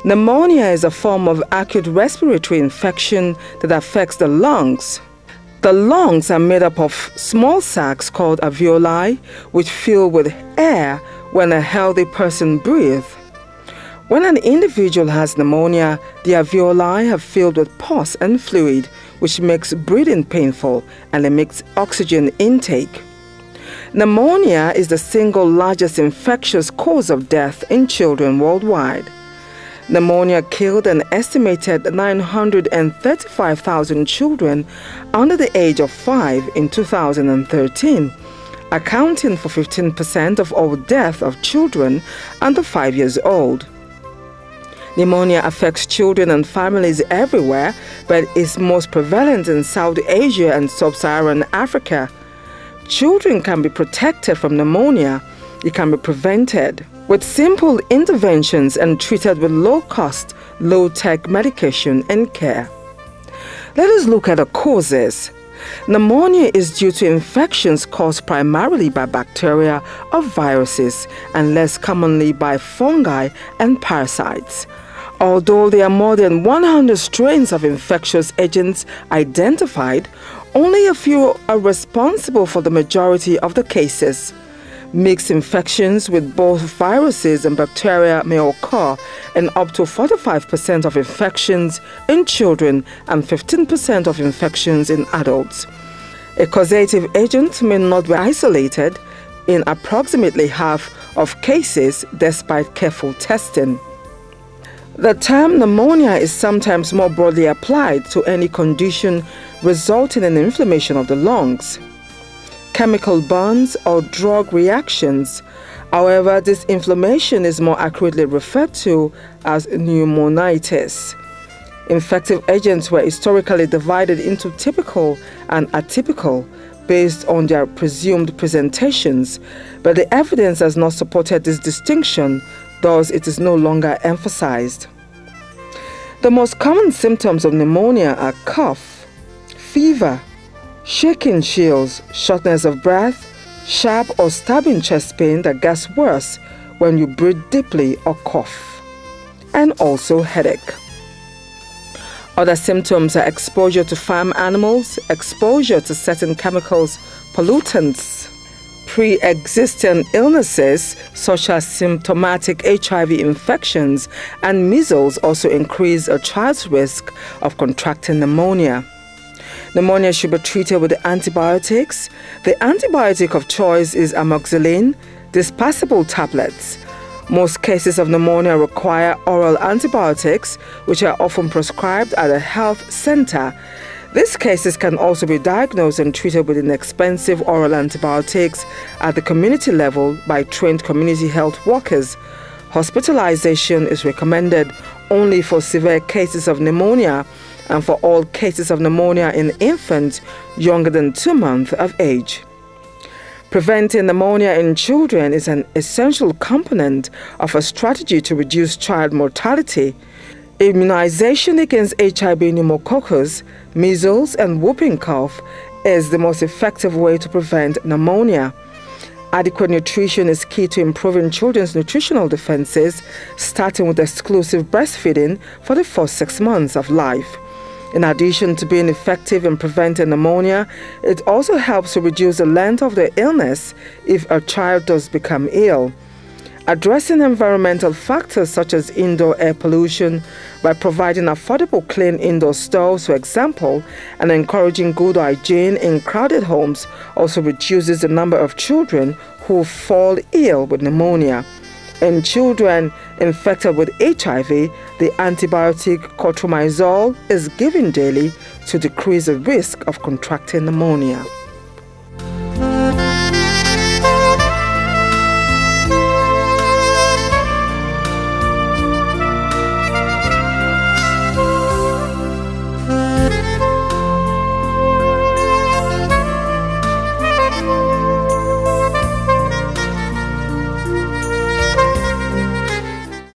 Pneumonia is a form of acute respiratory infection that affects the lungs. The lungs are made up of small sacs called alveoli, which fill with air when a healthy person breathes. When an individual has pneumonia, the alveoli have filled with pus and fluid, which makes breathing painful and limits oxygen intake. Pneumonia is the single largest infectious cause of death in children worldwide. Pneumonia killed an estimated 935,000 children under the age of 5 in 2013, accounting for 15% of all deaths of children under 5 years old. Pneumonia affects children and families everywhere, but is most prevalent in South Asia and Sub-Saharan Africa. Children can be protected from pneumonia. It can be prevented with simple interventions and treated with low-cost, low-tech medication and care. Let us look at the causes. Pneumonia is due to infections caused primarily by bacteria or viruses and less commonly by fungi and parasites. Although there are more than 100 strains of infectious agents identified, only a few are responsible for the majority of the cases. Mixed infections with both viruses and bacteria may occur in up to 45% of infections in children and 15% of infections in adults. A causative agent may not be isolated in approximately half of cases despite careful testing. The term pneumonia is sometimes more broadly applied to any condition resulting in inflammation of the lungs, chemical burns, or drug reactions. However, this inflammation is more accurately referred to as pneumonitis. Infective agents were historically divided into typical and atypical based on their presumed presentations, but the evidence has not supported this distinction. Thus, it is no longer emphasized. The most common symptoms of pneumonia are cough, fever, shaking chills, shortness of breath, sharp or stabbing chest pain that gets worse when you breathe deeply or cough, and also headache. Other symptoms are exposure to farm animals, exposure to certain chemicals, pollutants, pre-existing illnesses such as symptomatic HIV infections and measles also increase a child's risk of contracting pneumonia. Pneumonia should be treated with antibiotics. The antibiotic of choice is amoxicillin, dispersible tablets. Most cases of pneumonia require oral antibiotics, which are often prescribed at a health center. These cases can also be diagnosed and treated with inexpensive oral antibiotics at the community level by trained community health workers. Hospitalization is recommended only for severe cases of pneumonia and for all cases of pneumonia in infants younger than 2 months of age. Preventing pneumonia in children is an essential component of a strategy to reduce child mortality. Immunization against HIV pneumococcus, measles, and whooping cough is the most effective way to prevent pneumonia. Adequate nutrition is key to improving children's nutritional defenses, starting with exclusive breastfeeding for the first 6 months of life. In addition to being effective in preventing pneumonia, it also helps to reduce the length of the illness if a child does become ill. Addressing environmental factors such as indoor air pollution by providing affordable clean indoor stoves, for example, and encouraging good hygiene in crowded homes also reduces the number of children who fall ill with pneumonia. In children infected with HIV, the antibiotic cotrimazole is given daily to decrease the risk of contracting pneumonia.